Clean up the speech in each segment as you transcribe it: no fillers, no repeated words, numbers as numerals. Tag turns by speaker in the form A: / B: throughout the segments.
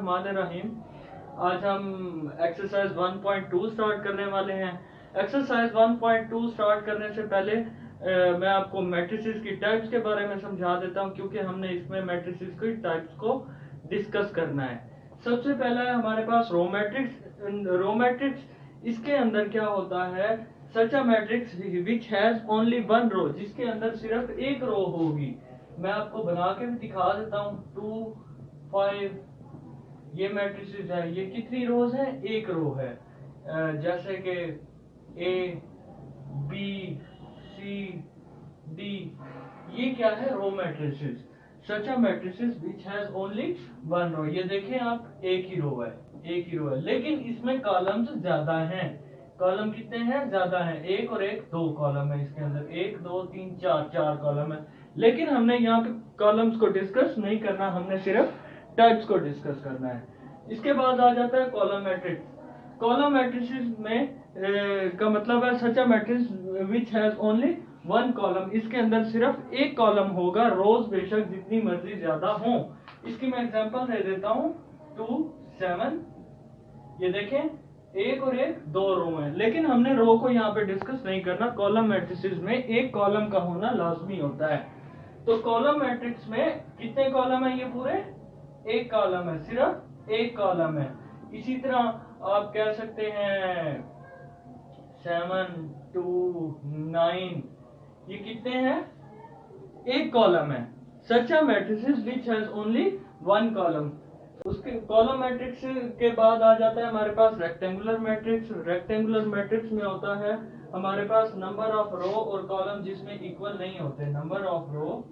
A: बिस्मिल्लाहिर्रहमानिर्रहीम। आज हम एक्सरसाइज 1.2 स्टार्ट करने वाले हैं। एक्सरसाइज 1.2 स्टार्ट करने से पहले मैं आपको मैट्रिसेस की टाइप्स के बारे में समझा देता हूं, क्योंकि हमने इसमें मैट्रिसेस की टाइप्स को डिस्कस करना है। सबसे पहला है हमारे पास रो मैट्रिक्स। रो मैट्रिक्स इसके अंदर क्या होता है, such a matrix which has only one row, जिसके अंदर सिर्फ एक रो होगी। मैं आपको बना के भी दिखा देता हूँ। 2, 5 ये मैट्रिसेस है। ये कितनी रोज है? एक रो है। जैसे कि ए, बी, सी, डी, ये क्या है? Row matrices. Such a matrices which has only one row. ये देखें आप, एक ही रो है, एक ही रो है, लेकिन इसमें कॉलम्स ज्यादा हैं। कॉलम कितने हैं? ज्यादा हैं। एक और एक, दो कॉलम है इसके अंदर। 1, 2, 3, 4, 4 कॉलम है। लेकिन हमने यहाँ पे कॉलम्स को डिस्कस नहीं करना, हमने सिर्फ टाइप्स को डिस्कस करना है। इसके बाद आ जाता है कॉलम मैट्रिक्स। कॉलम मैट्रिसेस में का मतलब है such a matrix which has only one column. इसके अंदर सिर्फ एक कॉलम होगा, रोज बेशक जितनी मर्जी ज्यादा हो। इसकी मैं एग्जांपल दे देता हूँ। 2, 7, ये देखें, एक और एक, दो रो हैं, लेकिन हमने रो को यहाँ पे डिस्कस नहीं करना। कॉलम मैट्रिसेस में एक कॉलम का होना लाजमी होता है। तो कॉलम मैट्रिक्स में कितने कॉलम है? ये पूरे एक कॉलम है, सिर्फ एक कॉलम है। इसी तरह आप कह सकते हैं 7, 2, 9, ये कितने हैं? एक कॉलम है। Such a matrices which has only one column. उसके कॉलम मैट्रिक्स के बाद आ जाता है हमारे पास रेक्टेंगुलर मैट्रिक्स। रेक्टेंगुलर मैट्रिक्स में होता है हमारे पास नंबर ऑफ रो और कॉलम जिसमें इक्वल नहीं होते। Number of row,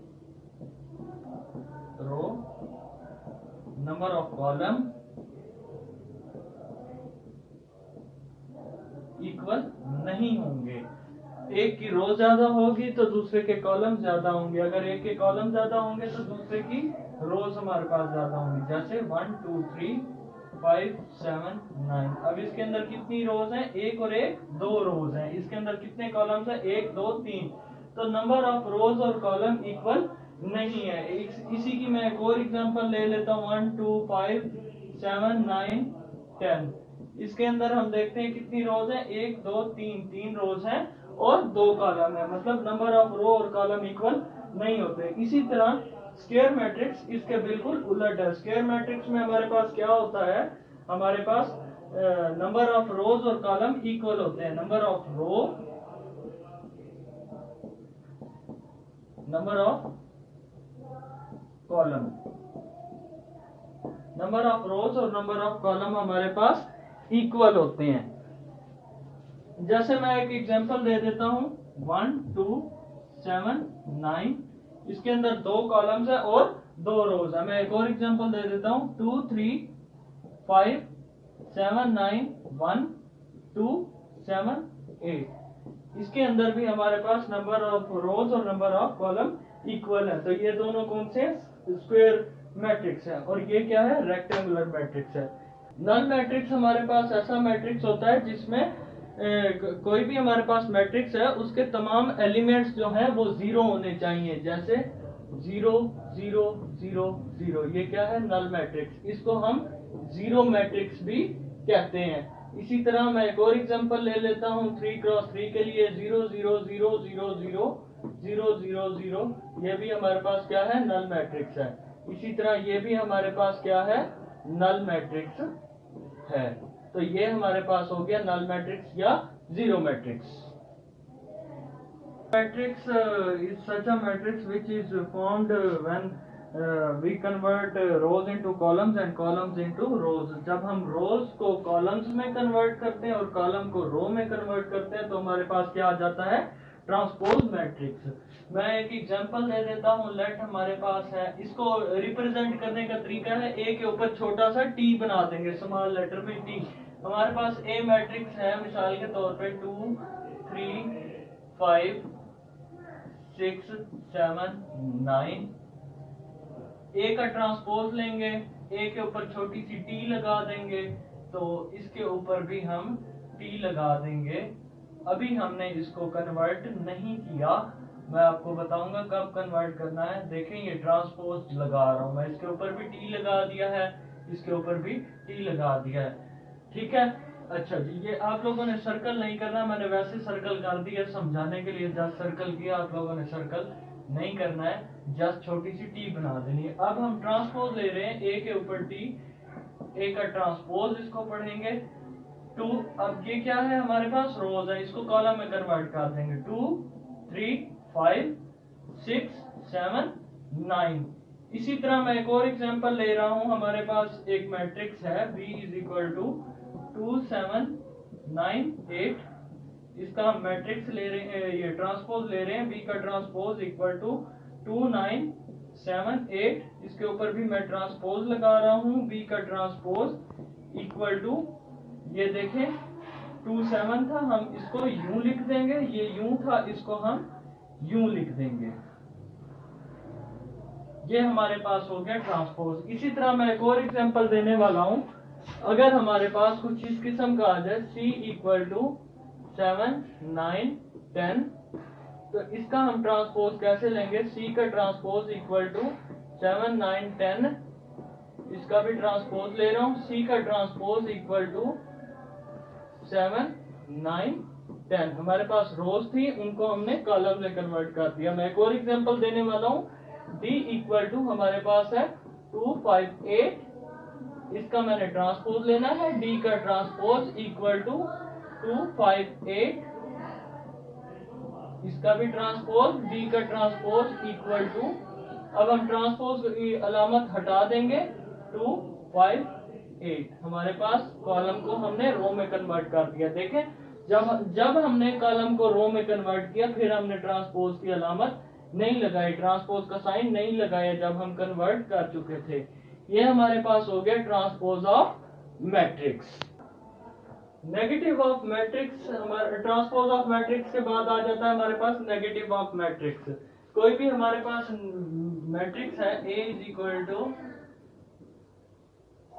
A: number of column equal नहीं होंगे। एक की रो ज्यादा होगी तो दूसरे के कॉलम ज्यादा होंगे। अगर एक के कॉलम ज्यादा होंगे तो दूसरे की रोज हमारे पास ज्यादा होंगी। जैसे 1, 2, 3, 5, 7, 9। अब इसके अंदर कितनी रोज हैं? एक और एक, दो रोज हैं। इसके अंदर कितने कॉलम्स हैं? 1, 2, 3। तो नंबर ऑफ रोज और कॉलम इक्वल नहीं है। इसी की मैं एक और एग्जांपल ले लेता हूँ। 1, 2, 5, 7, 9, 10। इसके अंदर हम देखते हैं कितनी रोज है? 1, 2, 3, 3 रोज हैं और 2 कॉलम है। मतलब नंबर ऑफ रो और कॉलम इक्वल नहीं होते। इसी तरह स्क्वायर मैट्रिक्स इसके बिल्कुल उलट है। स्क्वायर मैट्रिक्स में हमारे पास क्या होता है? हमारे पास नंबर ऑफ रोज और कॉलम इक्वल होते हैं। Number of row, number of column, number of rows और नंबर ऑफ कॉलम हमारे पास इक्वल होते हैं। जैसे मैं एक एग्जांपल दे देता हूं। 1, 2, 7, 9। इसके अंदर 2 कॉलम्स है और 2 रोज है। मैं एक और एग्जांपल दे देता हूं। 2, 3, 5, 7, 9, 1, 2, 7, 8। इसके अंदर भी हमारे पास नंबर ऑफ रोज और नंबर ऑफ कॉलम इक्वल है। तो ये दोनों कौन से? स्क्वायर मैट्रिक्स है। और ये क्या है? रेक्टेंगुलर मैट्रिक्स है। नल मैट्रिक्स हमारे पास ऐसा मैट्रिक्स होता है जिसमें कोई भी हमारे पास मैट्रिक्स है, उसके तमाम एलिमेंट्स जो हैं वो जीरो होने चाहिए। जैसे 0, 0, 0, 0, ये क्या है? Null matrix. इसको हम जीरो मैट्रिक्स भी कहते हैं। इसी तरह मैं एक और एग्जांपल ले लेता हूँ। 3 क्रॉस 3 के लिए 0, 0, 0, 0, 0, 0, 0, 0, ये भी हमारे पास क्या है? नल मैट्रिक्स है। इसी तरह ये भी हमारे पास क्या है? नल मैट्रिक्स है। तो ये हमारे पास हो गया नल मैट्रिक्स या zero matrix. Matrix is such a matrix which is formed when we convert rows into columns and columns into rows. जब हम rows को columns में convert करते हैं और column को row में convert करते हैं तो हमारे पास क्या आ जाता है? Transpose matrix. मैं एक एग्जांपल दे देता हूँ। लेट हमारे पास है, इसको रिप्रेजेंट करने का तरीका है, ए के ऊपर छोटा सा टी बना देंगे, स्मॉल लेटर में टी। हमारे पास ए मैट्रिक्स है, मिसाल के तौर पे 2, 3, 5, 6, 7, 9। ए का ट्रांसपोज लेंगे, ए के ऊपर छोटी सी टी लगा देंगे, तो इसके ऊपर भी हम टी लगा देंगे। अभी हमने इसको कन्वर्ट नहीं किया, मैं आपको बताऊंगा कब कन्वर्ट करना है। देखें, ये ट्रांसपोज लगा रहा हूं मैं, इसके ऊपर भी टी लगा दिया है, इसके ऊपर भी टी लगा दिया है। ठीक है, अच्छा जी, ये आप लोगों ने सर्कल नहीं करना, मैंने वैसे सर्कल कर दिया समझाने के लिए, जस्ट सर्कल किया, आप लोगों ने सर्कल नहीं करना है, जस्ट छोटी सी टी बना देनी है। अब हम ट्रांसपोज ले रहे हैं ए के ऊपर टी, ए का ट्रांसपोज इसको पढ़ेंगे 2। अब ये क्या है, हमारे पास रोज है, इसको कॉलम में कन्वर्ट कर देंगे 2 3 5 6 7 9। इसी तरह मैं एक और एग्जांपल ले रहा हूं, हमारे पास एक मैट्रिक्स है B इज इक्वल टू 2 7 9 8। इसका हम मैट्रिक्स ले रहे हैं, ये ट्रांसपोज ले रहे हैं, B का ट्रांसपोज इक्वल टू 2 9 7 8। इसके ऊपर भी मैं ट्रांसपोज लगा रहा हूं, B का ट्रांसपोज इक्वल टू, ये देखें 2 7 था, हम इसको यूं लिख देंगे, ये यूं था, इसको हम यूं लिख देंगे। ये हमारे पास हो गया ट्रांसपोज। इसी तरह मैं एक और एग्जांपल देने वाला हूं, अगर हमारे पास कुछ इस किस्म का आ जाए C इक्वल टू 7 9 10, तो इसका हम ट्रांसपोज कैसे लेंगे, C का ट्रांसपोज इक्वल टू 7 9 10। इसका भी ट्रांसपोज ले रहा हूं, C का ट्रांसपोज इक्वल टू 7 9 10। हमारे पास रोज थी, उनको हमने कॉलम में कन्वर्ट कर दिया। मैं एक और एग्जांपल देने वाला हूं, D इक्वल टू हमारे पास है 2 5 8। इसका मैंने ट्रांसपोज लेना है, D का ट्रांसपोज इक्वल टू 2 5 8। इसका भी ट्रांसपोज, D का ट्रांसपोज इक्वल टू, अब हम ट्रांसपोज की अलामत हटा देंगे 2 5 8। हमारे पास कॉलम को हमने रो में कन्वर्ट कर दिया। देखें, जब हमने कॉलम को रो में कन्वर्ट किया, फिर हमने ट्रांसपोज की अलामत नहीं लगाई, ट्रांसपोज का साइन नहीं लगाया, जब हम कन्वर्ट कर चुके थे। ये हमारे पास हो गया transpose of matrix. Negative of matrix, हमारे ट्रांसपोज ऑफ मैट्रिक्स के बाद आ जाता है हमारे पास नेगेटिव ऑफ मैट्रिक्स। कोई भी हमारे पास मैट्रिक्स है, A इज इक्वल टू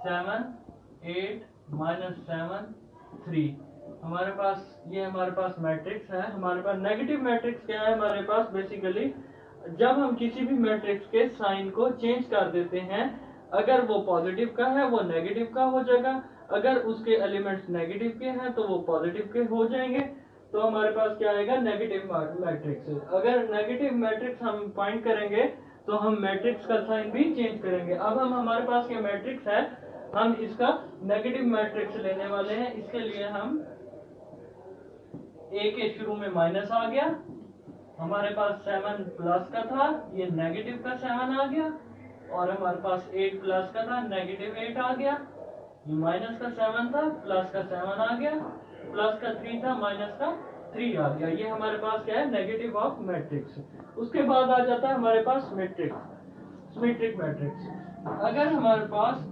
A: 7 8 -7 3। हमारे पास ये हमारे पास मैट्रिक्स है। हमारे पास नेगेटिव मैट्रिक्स क्या है, हमारे पास बेसिकली जब हम किसी भी मैट्रिक्स के साइन को चेंज कर देते हैं, अगर वो पॉजिटिव का है वो नेगेटिव का हो जाएगा, अगर उसके एलिमेंट्स नेगेटिव के हैं तो वो पॉजिटिव के हो जाएंगे। तो हमारे पास क्या आएगा, नेगेटिव मैट्रिक्स। अगर नेगेटिव मैट्रिक्स हम फाइंड करेंगे तो हम मैट्रिक्स का साइन भी चेंज करेंगे। अब हम हमारे पास ये मैट्रिक्स है, हम इसका नेगेटिव मैट्रिक्स लेने वाले हैं। इसके लिए हम A के शुरू में माइनस आ गया, हमारे पास 7 प्लस का था, ये नेगेटिव का 7 आ गया, और हमारे पास 8 प्लस का था, नेगेटिव 8 आ गया। ये माइनस का 7 था, प्लस का 7 आ गया, प्लस का 3 था, माइनस का 3 आ गया। ये हमारे पास क्या है, नेगेटिव ऑफ मैट्रिक्स। उसके बाद आ जाता है हमारे पास मैट्रिक्स, सिमेट्रिक मैट्रिक्स। अगर हमारे पास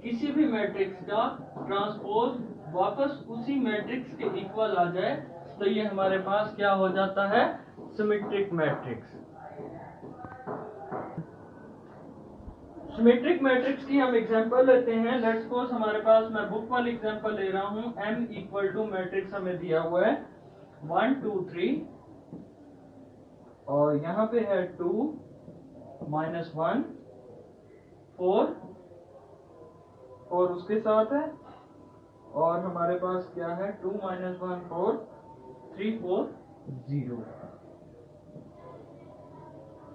A: किसी भी मैट्रिक्स का ट्रांसपोज वापस उसी मैट्रिक्स के इक्वल आ जाए, तो ये हमारे पास क्या हो जाता है, सिमेट्रिक मैट्रिक्स। सिमेट्रिक मैट्रिक्स की हम एग्जांपल लेते हैं। लेट्स सपोज हमारे पास, मैं बुक वाली एग्जांपल ले रहा हूं, M इक्वल टू मैट्रिक्स हमें दिया हुआ है 1 2 3, और यहाँ पे है 2 -1 4, और उसके साथ है, और हमारे पास क्या है 2 -1 4 3 4 0।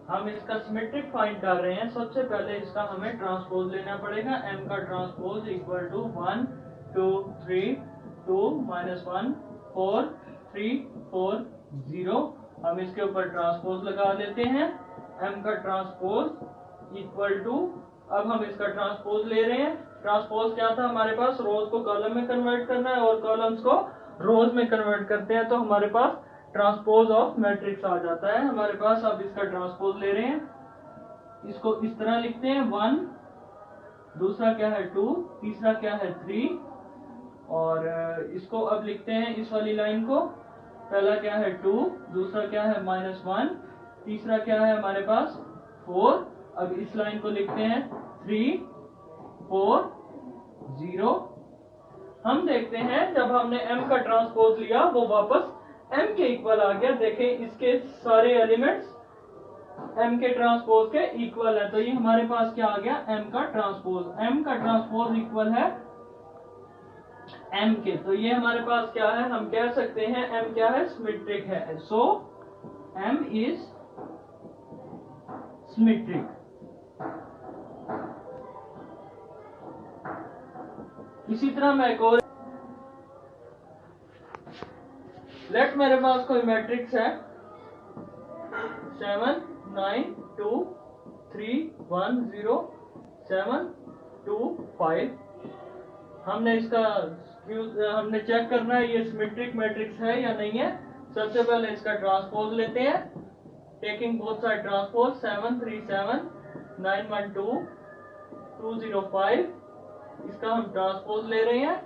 A: हम इसका सिमेट्रिक फाइंड कर रहे हैं। सबसे पहले इसका हमें ट्रांसपोज लेना पड़ेगा। M का ट्रांसपोज इक्वल टू 1 2 3 2 -1 4 3 4 0। हम इसके ऊपर ट्रांसपोज लगा लेते हैं। M का ट्रांसपोज इक्वल टू, अब हम इसका ट्रांसपोज ले रहे हैं। ट्रांसपोज क्या था हमारे पास, रोज को कॉलम में कन्वर्ट करना है और कॉलम्स को रोज में कन्वर्ट करते हैं, तो हमारे पास ट्रांसपोज ऑफ मैट्रिक्स आ जाता है हमारे पास। अब इसका ट्रांसपोज ले रहे हैं, इसको इस तरह लिखते हैं 1, दूसरा क्या है 2, तीसरा क्या है 3, और इसको अब लिखते हैं इस वाली लाइन को, पहला क्या है 2, दूसरा क्या है -1, तीसरा क्या है हमारे पास 4। अब इस लाइन को लिखते हैं 3 4 0। हम देखते हैं जब हमने M का ट्रांसपोज लिया वो वापस M के इक्वल आ गया। देखें इसके सारे एलिमेंट्स एम के ट्रांसपोज के इक्वल है। तो ये हमारे पास क्या आ गया, एम का ट्रांसपोज। एम का ट्रांसपोज इक्वल है एम के। तो ये हमारे पास क्या है, हम कह सकते हैं एम क्या है, सिमेट्रिक है। सो एम इज सिमेट्रिक। इसी तरह मैं एक और, लेट मेरे पास कोई मैट्रिक्स है 7 9 2 3 1 0 7 2 5। हमने इसका हमने चेक करना है ये सिमेट्रिक मैट्रिक्स है या नहीं है। सबसे पहले इसका ट्रांसपोज लेते हैं, टेकिंग बोथ साइड ट्रांसपोज। 7 3 7 9 1 2 2 0 5। इसका हम ट्रांसपोज ले रहे हैं,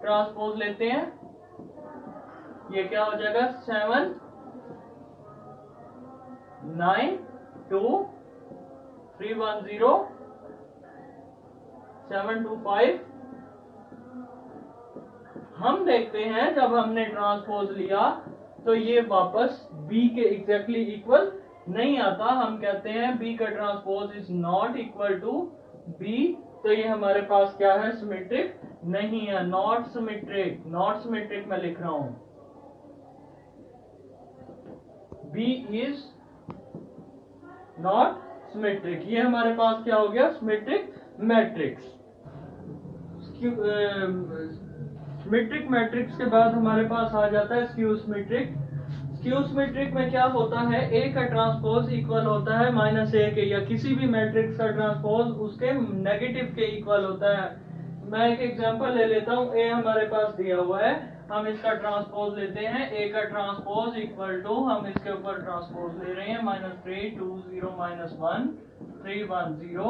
A: ट्रांसपोज लेते हैं, ये क्या हो जाएगा 7 9 2 3 1 0 7 2 5। हम देखते हैं जब हमने ट्रांसपोज लिया तो ये वापस B के एग्जैक्टली इक्वल नहीं आता। हम कहते हैं B का transpose is not equal to B। तो ये हमारे पास क्या है, सिमेट्रिक नहीं है, नॉट सिमेट्रिक। नॉट सिमेट्रिक मैं लिख रहा हूं, B इज नॉट सिमेट्रिक। ये हमारे पास क्या हो गया, सिमेट्रिक मैट्रिक्स। सिमेट्रिक मैट्रिक्स के बाद हमारे पास आ जाता है स्क्यू सिमेट्रिक। स्क्यू सिमेट्रिक में क्या होता है, ए का ट्रांसपोज इक्वल होता है -a के, या किसी भी मैट्रिक्स का ट्रांसपोज उसके नेगेटिव के इक्वल होता है। मैं एक एग्जांपल ले लेता हूं, ए हमारे पास दिया हुआ है, हम इसका ट्रांसपोज लेते हैं। ए का ट्रांसपोज इक्वल टू, हम इसके ऊपर ट्रांसपोज ले रहे हैं -3 2 0 -1 3 1 0।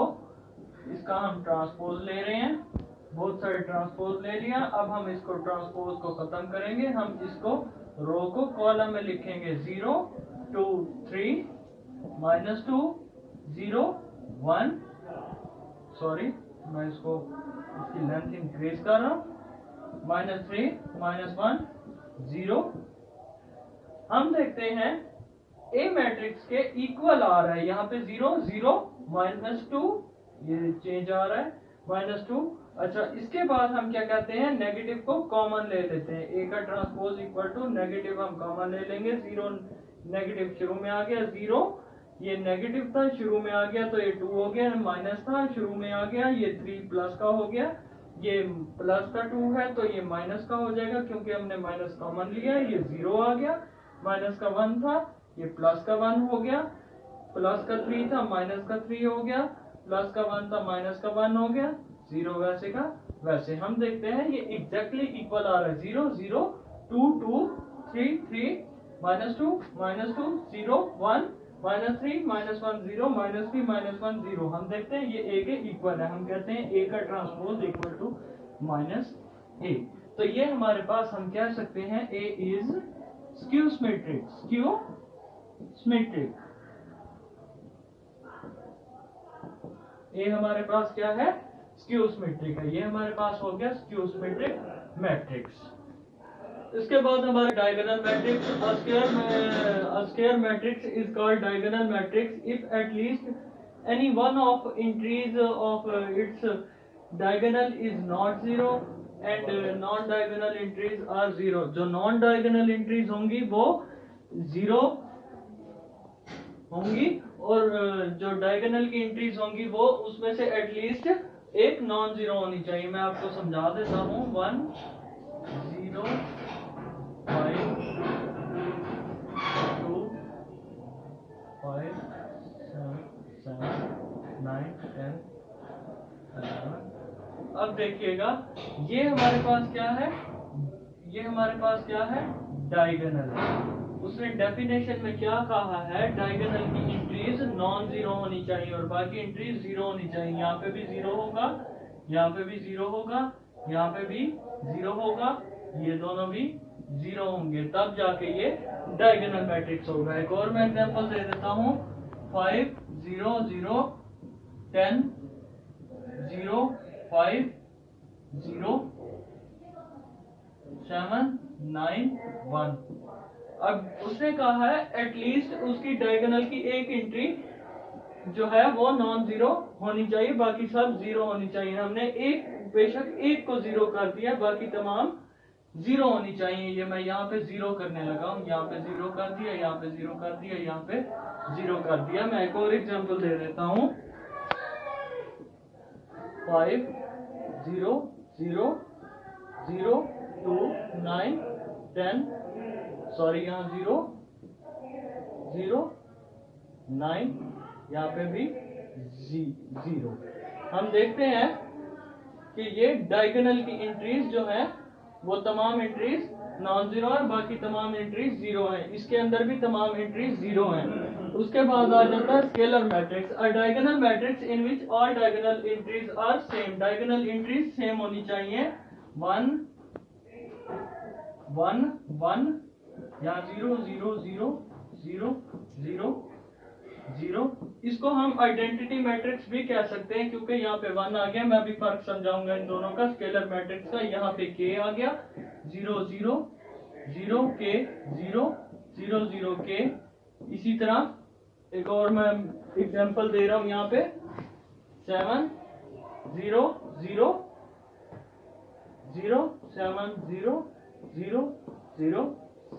A: इसका हम ट्रांसपोज ले रहे हैं, बहुत सारे ट्रांसपोज ले लिया। अब हम इसको ट्रांसपोज को खत्म करेंगे, हम इसको रो को कॉलम में लिखेंगे 0 2 3 -2 0 1। सॉरी, मैं इसको इसकी लेंथ इंक्रीज कर रहा हूं, -3 -1 0। हम देखते हैं ए मैट्रिक्स के इक्वल आ रहा है, यहाँ पे 0 0 -2, ये चेंज आ रहा है -2। अच्छा, इसके बाद हम क्या कहते हैं, नेगेटिव को कॉमन ले लेते हैं। ए का ट्रांसपोज इक्वल टू नेगेटिव हम कॉमन ले लेंगे। 0 नेगेटिव शुरू में आ गया, 0 ये नेगेटिव था शुरू में आ गया तो ये 2 हो गया, माइनस था शुरू में आ गया, ये 3 प्लस का हो गया, ये प्लस का 2 है तो ये माइनस का हो जाएगा क्योंकि हमने माइनस कॉमन लिया है। ये 0 आ गया, माइनस का 1 था, ये प्लस का 1 हो गया, प्लस का 3 था, माइनस का 3 हो गया, प्लस का 1 था, माइनस का 1 हो गया, 0 वैसे का वैसे। हम देखते हैं ये एग्जैक्टली इक्वल आ रहा है, 0 0 2 2 3 3 -2 -2 0 1 -3 -1 0 -3 -1 0। हम देखते हैं ये ए के इक्वल है, हम कहते हैं ए का ट्रांसपोज इक्वल टू -a। तो ये हमारे पास हम कह सकते हैं A is skew symmetric. Skew symmetric A हमारे पास क्या है, स्क्यू सिमेट्रिक है। ये हमारे पास हो गया स्क्यू सिमेट्रिक मैट्रिक्स। इसके बाद हमारे diagonal matrix. A square matrix is called diagonal matrix if at least any one of entries of its diagonal is not 0 and non-diagonal entries are 0। जो non-diagonal entries होंगी वो 0 होंगी और जो डायगोनल की एंट्रीज होंगी वो उसमें से एटलीस्ट एक नॉन जीरो होनी चाहिए। मैं आपको समझा देता हूँ, 1 0 5 2 5 7 9 10 11। अब देखिएगा ये हमारे पास क्या है, ये हमारे पास क्या है, डायगोनल है। उसने डेफिनेशन में क्या कहा है, डायगोनल की एंट्रीज नॉन जीरो होनी चाहिए और बाकी एंट्रीज जीरो होनी चाहिए। यहाँ पे भी जीरो होगा, यहाँ पे भी जीरो होगा, यहाँ पे भी जीरो होगा, ये दोनों भी जीरो होंगे, तब जाके ये डायगोनल मैट्रिक्स होगा। एक और मैं एग्जांपल दे देता हूँ, 5 0 0 10 0 5 0 7 9 1। अब उसने कहा है एटलीस्ट उसकी डायगोनल की एक एंट्री जो है वो नॉन जीरो होनी चाहिए, बाकी सब जीरो होनी चाहिए। हमने एक बेशक एक को जीरो कर दिया, बाकी तमाम जीरो होनी चाहिए। ये मैं यहाँ पे जीरो करने लगा हूँ, यहाँ पे जीरो कर दिया, यहाँ पे जीरो कर दिया, यहाँ पे जीरो कर दिया। मैं एक और एग्जांपल दे देता हूँ। 5 0 0 0 2 9 10, सॉरी यहाँ 0 0 9, यहाँ पे भी 0। हम देखते हैं कि ये डायगोनल की एंट्रीज जो है वो तमाम एंट्रीज नॉन जीरो है, बाकी तमाम एंट्रीज जीरो है। इसके अंदर भी तमाम एंट्रीज जीरो हैं। उसके बाद आ जाता है scalar matrix, a diagonal matrix in which all diagonal entries are same. Diagonal entries same होनी चाहिए, 1 1 1, यहाँ 0 0 0 0 0 0। इसको हम आइडेंटिटी मैट्रिक्स भी कह सकते हैं, क्योंकि यहाँ पे 1 आ गया। मैं अभी फर्क समझाऊंगा इन दोनों का स्केलर मैट्रिक्स का। यहाँ पे k आ गया, 0 0 0 k 0 0 0 k। इसी तरह एक और मैं एग्जांपल दे रहा हूँ, यहाँ पे 7 0 0 0 7 0 0 0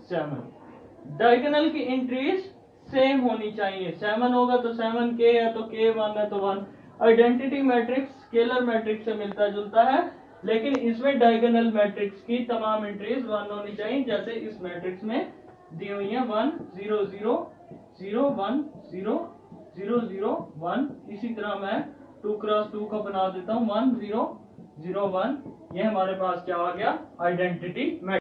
A: 7। डायगोनल की एंट्रीज सेम होनी चाहिए, 7 होगा तो 7, k है तो k, 1 है तो 1। आइडेंटिटी मैट्रिक्स स्केलर मैट्रिक्स से मिलता जुलता है, लेकिन इसमें डायगोनल मैट्रिक्स की तमाम एंट्रीज 1 होनी चाहिए, जैसे इस मैट्रिक्स में दी हुई है 1 0 0 0 1 0 0 0 1। इसी तरह मैं 2 क्रॉस 2 को बना देता हूँ, 1 0 0 1। ये हमारे पास क्या आ गया, आइडेंटिटी मैट्रिक्स।